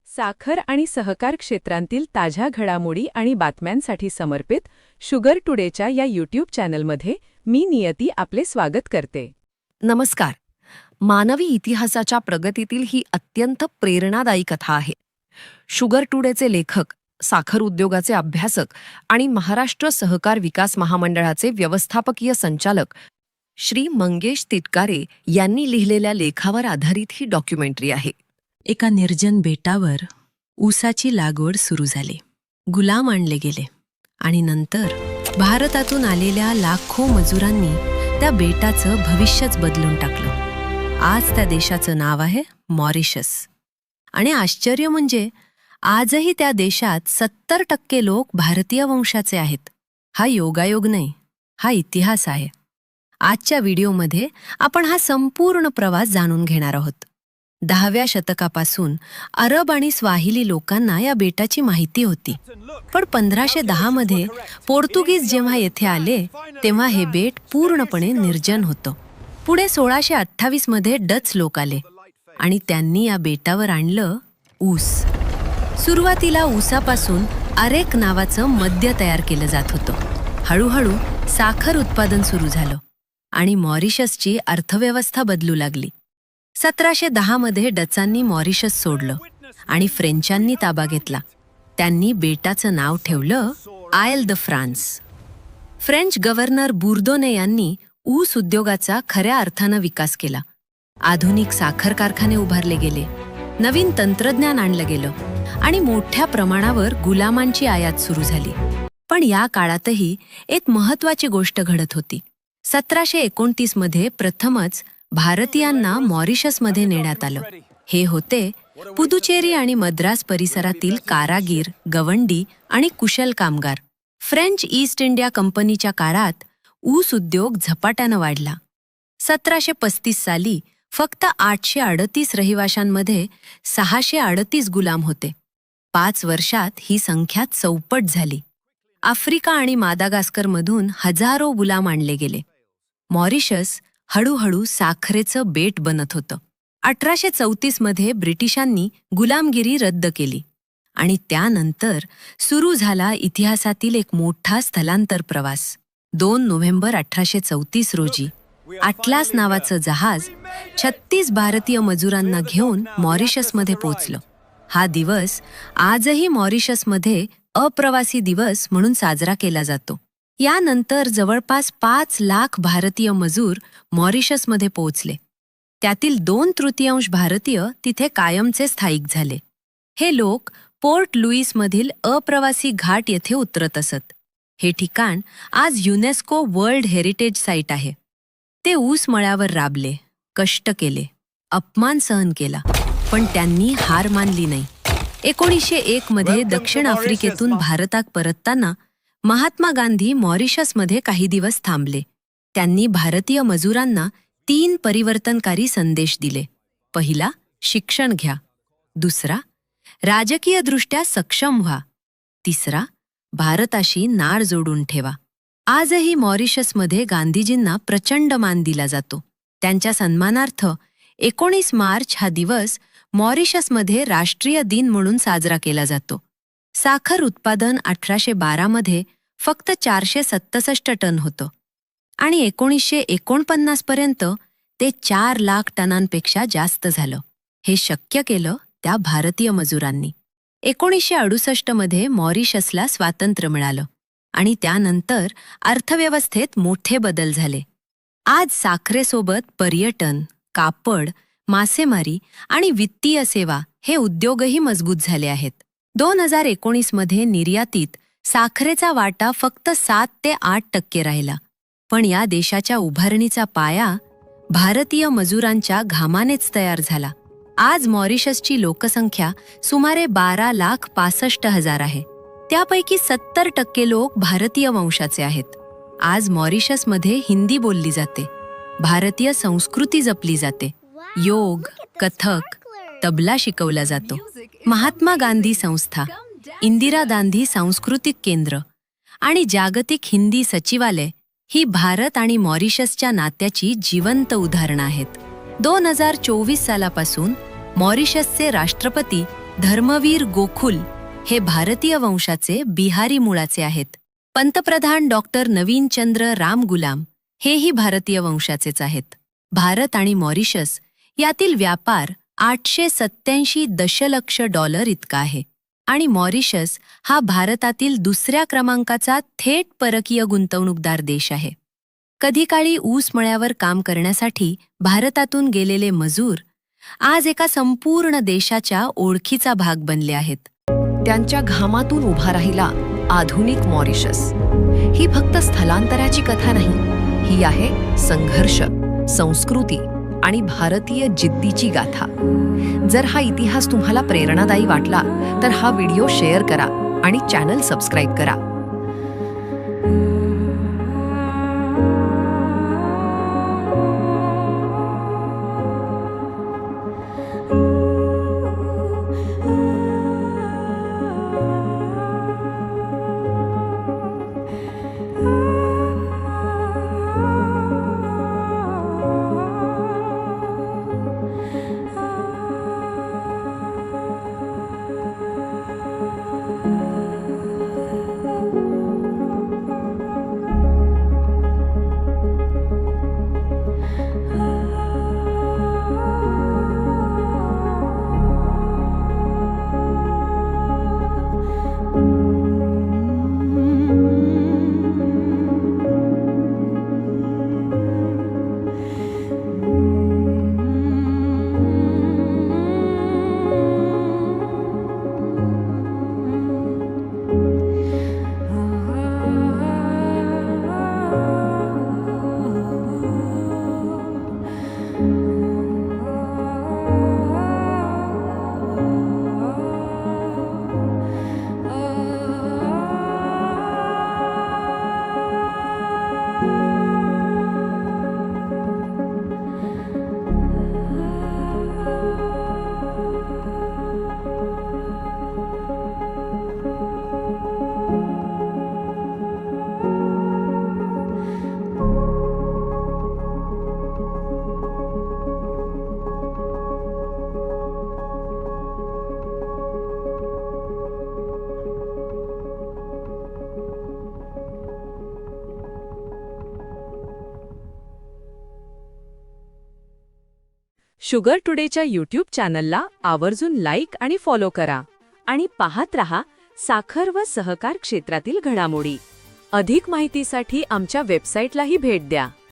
साखर आणि सहकार क्षेत्रांतील ताज्या घडामोडी आणि बातम्यांसाठी समर्पित शुगर टुडेच्या या यूट्यूब चॅनलमध्ये मी नियती आपले स्वागत करते. नमस्कार. मानवी इतिहासाच्या प्रगतीतील ही अत्यंत प्रेरणादायी कथा आहे. शुगर टुडेचे लेखक, साखर उद्योगाचे अभ्यासक आणि महाराष्ट्र सहकार विकास महामंडळाचे व्यवस्थापकीय संचालक श्री मंगेश तिटकारे यांनी लिहिलेल्या लेखावर आधारित ही डॉक्युमेंटरी आहे. एका निर्जन बेटावर ऊसाची लागवड सुरू झाली. गुलाम आणले गेले आणि नंतर भारतातून आलेल्या लाखो मजुरांनी त्या बेटाचं भविष्यच बदलून टाकलं. आज त्या देशाचं नाव आहे मॉरिशस. आणि आश्चर्य म्हणजे आजही त्या देशात 70% लोक भारतीय वंशाचे आहेत. हा योगायोग नाही, हा इतिहास आहे. आजच्या व्हिडिओमध्ये आपण हा संपूर्ण प्रवास जाणून घेणार आहोत. 10व्या शतकापासून अरब आणि स्वाहिली लोकांना या बेटाची माहिती होती. पण 1510 मध्ये पोर्तुगीज जेव्हा येथे आले तेव्हा हे बेट पूर्णपणे निर्जन होतं. पुढे 1628 मध्ये डच लोक आले आणि त्यांनी या बेटावर आणलं ऊस. सुरुवातीला ऊसापासून अरेक नावाचं मद्य तयार केलं जात होतं. हळूहळू साखर उत्पादन सुरू झालं आणि मॉरिशसची अर्थव्यवस्था बदलू लागली. 1710 मध्ये डचांनी मॉरिशस सोडलं आणि फ्रेंचांनी ताबा घेतला. त्यांनी बेटाचं नाव ठेवलं Isle de France. French governor बुर्दोने यांनी ऊस उद्योगाचा खऱ्या अर्थानं विकास केला. आधुनिक साखर कारखाने उभारले गेले, नवीन तंत्रज्ञान आणलं गेलं आणि मोठ्या प्रमाणावर गुलामांची आयात सुरू झाली. पण या काळातही एक महत्त्वाची गोष्ट घडत होती. 1729 मध्ये प्रथमच भारतीयांना मॉरिशसमध्ये नेण्यात आलं. हे होते पुदुचेरी आणि मद्रास परिसरातील कारागीर, गवंडी आणि कुशल कामगार. फ्रेंच ईस्ट इंडिया कंपनीच्या काळात ऊस उद्योग झपाट्यानं वाढला. 1735 साली फक्त 838 रहिवाशांमध्ये 638 गुलाम होते. 5 वर्षात ही संख्या चौपट झाली. आफ्रिका आणि मादागास्करमधून हजारो गुलाम आणले गेले. मॉरिशस हळूहळू साखरेचं बेट बनत होतं. 1834 मध्ये ब्रिटिशांनी गुलामगिरी रद्द केली आणि त्यानंतर सुरू झाला इतिहासातील एक मोठा स्थलांतर प्रवास. 2 नोव्हेंबर 1834 रोजी अटलास नावाचं जहाज 36 भारतीय मजुरांना घेऊन मॉरिशसमध्ये पोचलं. हा दिवस आजही मॉरिशसमध्ये अप्रवासी दिवस म्हणून साजरा केला जातो. यानंतर जवळपास 5 लाख भारतीय मजूर मॉरिशसमध्ये पोहोचले. त्यातील 2/3 भारतीय तिथे कायमचे स्थायिक झाले. हे लोक पोर्ट लुईसमधील अप्रवासी घाट येथे उतरत असत. हे ठिकाण आज युनेस्को वर्ल्ड हेरिटेज साईट आहे. ते ऊस मळ्यावर राबले, कष्ट केले, अपमान सहन केला, पण त्यांनी हार मानली नाही. 1901 मध्ये दक्षिण आफ्रिकेतून भारतात परतताना महात्मा गांधी मॉरिशसमध्ये काही दिवस थांबले. त्यांनी भारतीय मजुरांना 3 परिवर्तनकारी संदेश दिले. पहिला, शिक्षण घ्या. दुसरा, राजकीयदृष्ट्या सक्षम व्हा. तिसरा, भारताशी नाळ जोडून ठेवा. आजही मॉरिशसमध्ये गांधीजींना प्रचंड मान दिला जातो. त्यांच्या सन्मानार्थ 19 मार्च हा दिवस मॉरिशसमध्ये राष्ट्रीय दिन म्हणून साजरा केला जातो. साखर उत्पादन 1812 मध्ये फक्त 467 टन होतं आणि 1949 पर्यंत ते 4 लाख टनांपेक्षा जास्त झालं. हे शक्य केलं त्या भारतीय मजुरांनी. 1968 मध्ये मॉरिशसला स्वातंत्र्य मिळालं आणि त्यानंतर अर्थव्यवस्थेत मोठे बदल झाले. आज साखरेसोबत पर्यटन, कापड, मासेमारी आणि वित्तीय सेवा हे उद्योगही मजबूत झाले आहेत. 2019 मध्ये निर्यातीत साखरेचा वाटा फक्त 7 ते 8% राहिला. पण या देशाच्या उभारणीचा पाया भारतीय मजुरांच्या घामानेच तयार झाला. आज मॉरिशसची लोकसंख्या सुमारे 12,65,000 आहे. त्यापैकी 70% लोक भारतीय वंशाचे आहेत. आज मॉरिशसमध्ये हिंदी बोलली जाते. भारतीय संस्कृती जपली जाते. योग, कथक, तबला शिकवला जातो. महात्मा गांधी संस्था, इंदिरा गांधी सांस्कृतिक केंद्र आणि जागतिक हिंदी सचिवालय ही भारत आणि मॉरिशसच्या नात्याची जिवंत उदाहरणं आहेत. 2024 सालापासून मॉरिशसचे राष्ट्रपती धर्मवीर गोखुल हे भारतीय वंशाचे बिहारी मुळाचे आहेत. पंतप्रधान डॉक्टर नवीनचंद्र राम गुलाम हेही भारतीय वंशाचेच आहेत. भारत आणि मॉरिशस यातील व्यापार 887 दशलक्ष डॉलर इतका आहे आणि मॉरिशस हा भारतातील दुसऱ्या क्रमांकाचा थेट परकीय गुंतवणूकदार देश आहे. कधीकाळी ऊस मळ्यावर काम करण्यासाठी भारतातून गेलेले मजूर आज एका संपूर्ण देशाच्या ओळखीचा भाग बनले आहेत. त्यांच्या घामातून उभा राहिला आधुनिक मॉरिशस. ही फक्त स्थलांतराची कथा नाही, ही आहे संघर्ष, संस्कृती आणि भारतीय जिद्दीची गाथा. जर हा इतिहास तुम्हाला प्रेरणादायी वाटला तर हा व्हिडिओ शेअर करा आणि चॅनल सबस्क्राईब करा. शुगर टुडेच्या यूट्यूब चॅनलला आवर्जून लाईक आणि फॉलो करा आणि पाहत रहा साखर व सहकार क्षेत्रातील घडामोडी. अधिक माहितीसाठी आमच्या वेबसाईटलाही भेट द्या.